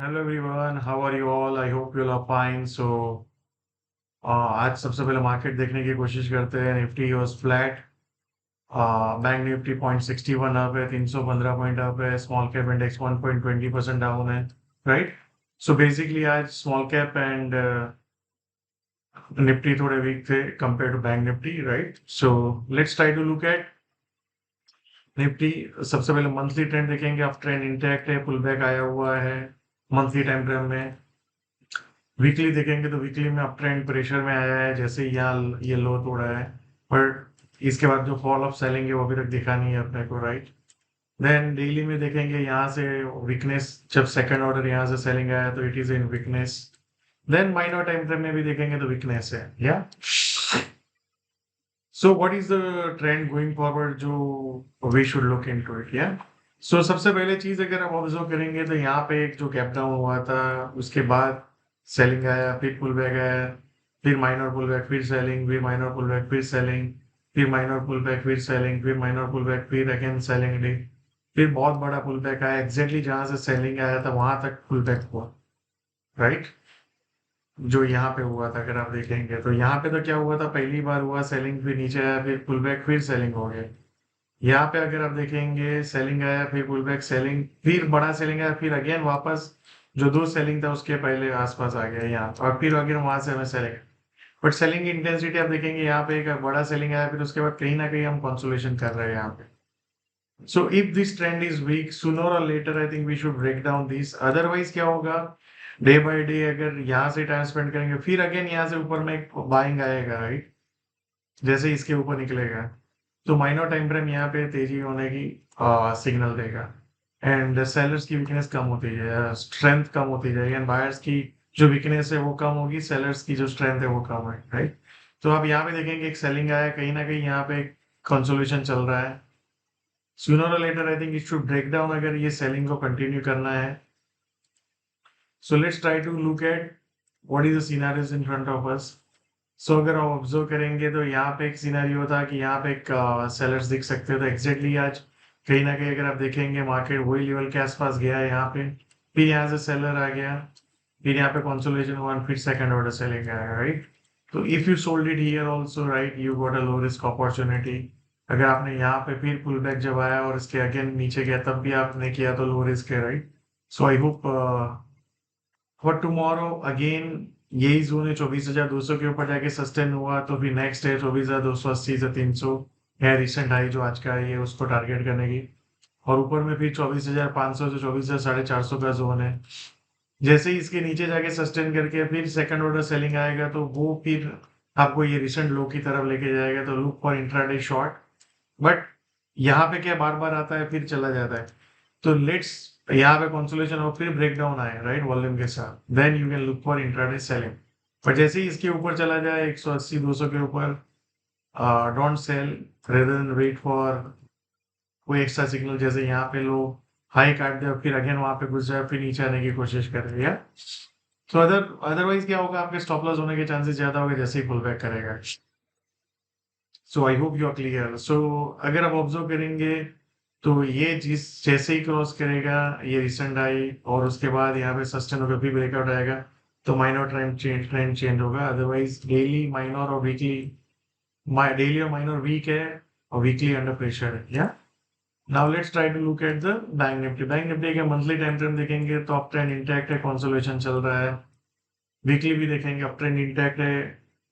Hello everyone, how are you all? I hope you are fine. आज सबसे पहले market देखने की कोशिश करते हैं। Nifty was flat. Bank Nifty 0.61 up है, 315 पॉइंट अप है। स्मॉल कैप इंडेक्स 1.20% डाउन है। राइट। सो बेसिकली आज स्मॉल कैप एंड निफ्टी थोड़े वीक थे compare to bank Nifty. Right. So let's try to look at Nifty. सबसे पहले monthly trend देखेंगे। अब ट्रेंड इंटैक्ट है, पुल बैक आया हुआ है मंथली टाइम फ्रेम में। वीकली देखेंगे तो वीकली में अप ट्रेंड प्रेशर में आया है, जैसे ही यहाँ ये लो तोड़ा है। पर इसके बाद जो फॉल ऑफ सेलिंग है वो अभी तक दिखा नहीं है अपने को। राइट। देन डेली में देखेंगे, यहाँ से वीकनेस, जब सेकंड ऑर्डर यहाँ से सेलिंग आया तो it is in weakness. Then minor time frame में भी देखेंगे तो वीकनेस है। या so what is the trend going forward जो we should look into it? या सो सबसे पहले चीज अगर हम ऑब्जर्व करेंगे तो यहाँ पे एक जो गैप डाउन हुआ था, उसके बाद सेलिंग आया, फिर पुल बैक आया, फिर माइनर पुल बैक, फिर सेलिंग, फिर माइनर पुल बैक, फिर सेलिंग, फिर माइनर पुल बैक, फिर सेलिंग, फिर माइनर पुल बैक, फिर अगेन सेलिंग डे, फिर बहुत बड़ा पुल बैक आया। एग्जैक्टली जहां से सेलिंग आया था वहां तक पुल बैक हुआ। राइट। जो यहाँ पे हुआ था अगर आप देखेंगे तो यहाँ पे तो क्या हुआ था, पहली बार हुआ सेलिंग, फिर नीचे आया, फिर पुल बैक, फिर सेलिंग हो गया। यहाँ पे अगर आप देखेंगे, सेलिंग आया, फिर पुल बैक, सेलिंग, फिर बड़ा सेलिंग आया, फिर अगेन वापस जो दो सेलिंग था उसके पहले आसपास आ गया यहाँ, और फिर अगेन वहां से हमें सेलिंग। बट सेलिंग इंटेंसिटी आप देखेंगे, यहाँ पे एक बड़ा सेलिंग आया, फिर उसके बाद कहीं ना कहीं हम कंसोलेशन कर रहे हैं यहाँ पे। So if this trend is weak, sooner और later I think we should break down this. Otherwise क्या होगा, डे बाय डे अगर यहाँ से टाइम स्पेंड करेंगे, फिर अगेन यहाँ से ऊपर में एक बाइंग आएगा। राइट। जैसे इसके ऊपर निकलेगा तो माइनर टाइम फ्रेम यहाँ पे तेजी होने की सिग्नल देगा, एंड सेलर्स की वीकनेस कम होती है, स्ट्रेंथ कम होती जाएगी, एंड बायर्स की जो वीकनेस है वो कम होगी, सेलर्स की जो स्ट्रेंथ है वो कम है। राइट। तो आप यहाँ पे देखेंगे एक सेलिंग आया, कहीं ना कहीं यहाँ पे कंसोलेशन चल रहा है। सूनर और later I think it should break down अगर ये सेलिंग को कंटिन्यू करना है। So let's try to look at what is the scenarios in front of us. So अगर आप ऑब्जर्व करेंगे तो यहाँ पे एक सिनेरियो था कि यहाँ पे एक सेलर्स दिख सकते हैं, तो एग्जैक्टली आज कहीं ना कहीं अगर आप देखेंगे मार्केट वही लेवल के आसपास गया है यहाँ पे, फिर यहाँ से सेलर आ गया, फिर यहाँ पे कंसोलेशन हुआ, फिर सेकंड ऑर्डर सेलिंग आया। राइट। तो if you sold it here also, right, you got a low risk opportunity. अगर आपने यहाँ पे फिर पुल बैक जब आया और इसके अगेन नीचे गया तब भी आपने किया तो लो रिस्क है। Right. So I hope for tomorrow again यही जोन है, 24,200 के ऊपर जाके सस्टेन हुआ तो फिर नेक्स्ट है 24,280 से 300 है रिसेंट हाई जो आज का है, ये उसको टारगेट करने की। और ऊपर में फिर 24,500 से 24,450 का जोन है। जैसे ही इसके नीचे जाके सस्टेन करके फिर सेकंड ऑर्डर सेलिंग आएगा तो वो फिर आपको ये रिसेंट लो की तरफ लेके जाएगा, तो look for intraday short. But यहाँ पे क्या बार बार आता है फिर चला जाता है, तो लेट्स यहाँ पे कंसोलेशन और फिर ब्रेकडाउन आए, राइट, वॉल्यूम के साथ, then you can look for intraday selling. पर जैसे ही इसके ऊपर चला जाए 180 200 के ऊपर, don't sell, rather than wait for कोई एक्स्ट्रा सिग्नल, जैसे यहाँ पे लो हाई काट दे और फिर अगेन वहां पे घुस जाए, फिर नीचे आने की कोशिश करे। या तो अदरवाइज क्या होगा, आपके स्टॉप लॉस होने के चांसेस ज्यादा होंगे जैसे ही पुल बैक करेगा। So I hope you are clear. So अगर आप ऑब्जर्व करेंगे तो ये जिस जैसे ही क्रॉस करेगा ये रिसेंट आई और उसके बाद यहाँ पे सस्टेन होकर फिर ब्रेकआउट आएगा, तो माइनर ट्रेंड चेंज होगा। अदरवाइज डेली माइनर और वीकली, डेली और माइनर वीक है और वीकली अंडर प्रेशर है। या now let's try to look at the bank Nifty. Bank Nifty के मंथली टाइम फ्रेम देखेंगे तो अप ट्रेंड इंटैक्ट है, कंसोलेशन चल रहा है। वीकली भी देखेंगे अप ट्रेंड इंटैक्ट है,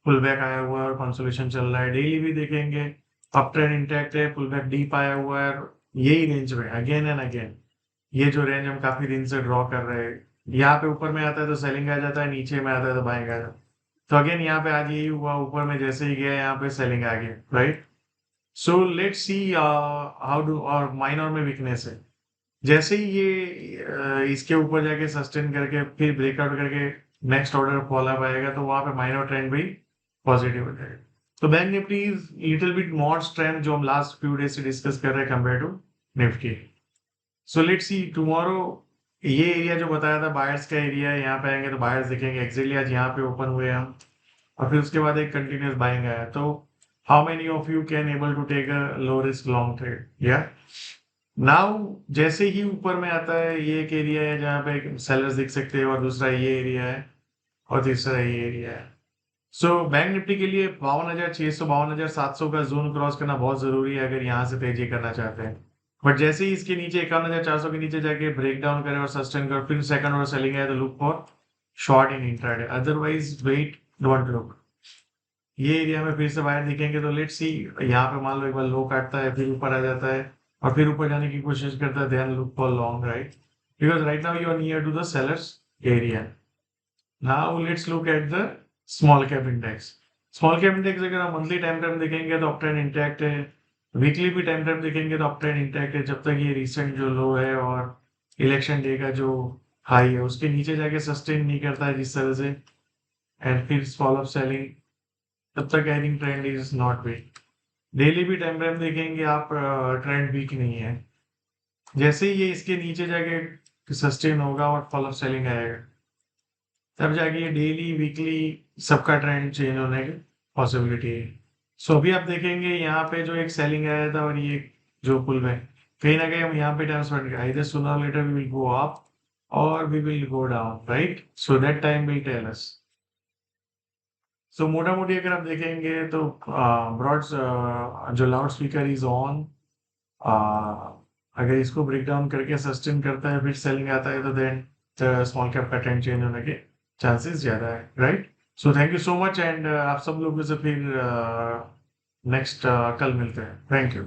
पुल बैक आया हुआ है और कंसोलेशन चल रहा है। डेली भी देखेंगे अप ट्रेंड इंटैक्ट है, पुल बैक डीप आया हुआ है, यही रेंज में अगेन एंड अगेन, ये जो रेंज हम काफी दिन से ड्रॉ कर रहे हैं। यहाँ पे ऊपर में आता है तो सेलिंग आ जाता है, नीचे में आता है तो बाइंग आ जाता है। तो अगेन यहाँ पे आज यही हुआ, ऊपर में जैसे ही गया यहाँ पे सेलिंग आ गई। Right. So let's see how do, और माइनर में वीकनेस है, जैसे ही ये इसके ऊपर जाके सस्टेन करके फिर ब्रेकआउट करके नेक्स्ट ऑर्डर फॉलो अप आएगा तो वहां पे माइनर ट्रेंड भी पॉजिटिव हो जाएगा। तो bank Nifty is little bit more strength जो हम लास्ट फ्यू डेज से डिस्कस कर रहे हैं compare to Nifty. So let's see tomorrow, ये एरिया जो बताया था बायर्स का एरिया है, यहाँ पे आएंगे तो बायर्स दिखेंगे। एक्जेक्टली आज यहाँ पे ओपन हुए हम और फिर उसके बाद एक कंटिन्यूस बाइंग आया। तो how many of you can able to take a low risk long trade? या नाउ जैसे ही ऊपर में आता है, ये एक एरिया है जहाँ पे सेलर्स दिख सकते हैं, और दूसरा ये एरिया है, और तीसरा ये एरिया है। सो बैंक निफ्टी के लिए 52,600 52,700 का जोन क्रॉस करना बहुत जरूरी है अगर यहाँ से तेजी करना चाहते हैं। बट जैसे ही इसके नीचे 51,400 के नीचे जाके ब्रेक डाउन करे और सस्टेन कर, फिर सेकंड और सेलिंग है, तो look for short in intraday, otherwise wait, don't look. ये एरिया में फिर से बाहर दिखेंगे तो लेट्स सी, यहाँ पे मान लो एक बार लो काटता है, फिर ऊपर आ जाता है, और फिर ऊपर जाने की कोशिश करता है, then look for long, right? Because right now you are near to the sellers area. Now let's look at the small cap index. Small cap index अगर हम मंथली टाइम फ्रेम देखेंगे तो अपट्रेंड इंटैक्ट है, weekly भी time frame देखेंगे तो uptrend intact है, जब तक ये रिसेंट जो लो है और इलेक्शन डे का जो हाई है उसके नीचे जाके सस्टेन नहीं करता है जिस तरह से, एंड फिर फॉलो अप सेलिंग, तब तक I think trend is not weak. Daily भी टाइम फ्रेम देखेंगे आप, ट्रेंड वीक नहीं है। जैसे ही ये इसके नीचे जाके सस्टेन होगा और फॉलो अप सेलिंग आएगा, तब जाके ये डेली वीकली सबका ट्रेंड चेंज होने की पॉसिबिलिटी है। सो अभी आप देखेंगे यहाँ पे जो एक सेलिंग आया था और ये जो पुल में, कहीं ना कहीं हम यहाँ पे टाइम स्पेंड करें, इधर sooner later we will go up और we will go down, right? So that time will tell us. So मोटा मोटी अगर आप देखेंगे तो ब्रॉड जो लाउड स्पीकर इज ऑन, अगर इसको ब्रेक डाउन करके सस्टेन करता है, फिर सेलिंग आता है, तो देन स्मॉल कैप का ट्रेंड चेंज होने के चांसेस ज्यादा है, right? So thank you so much, and आप सब लोगों से फिर नेक्स्ट कल मिलते हैं। Thank you.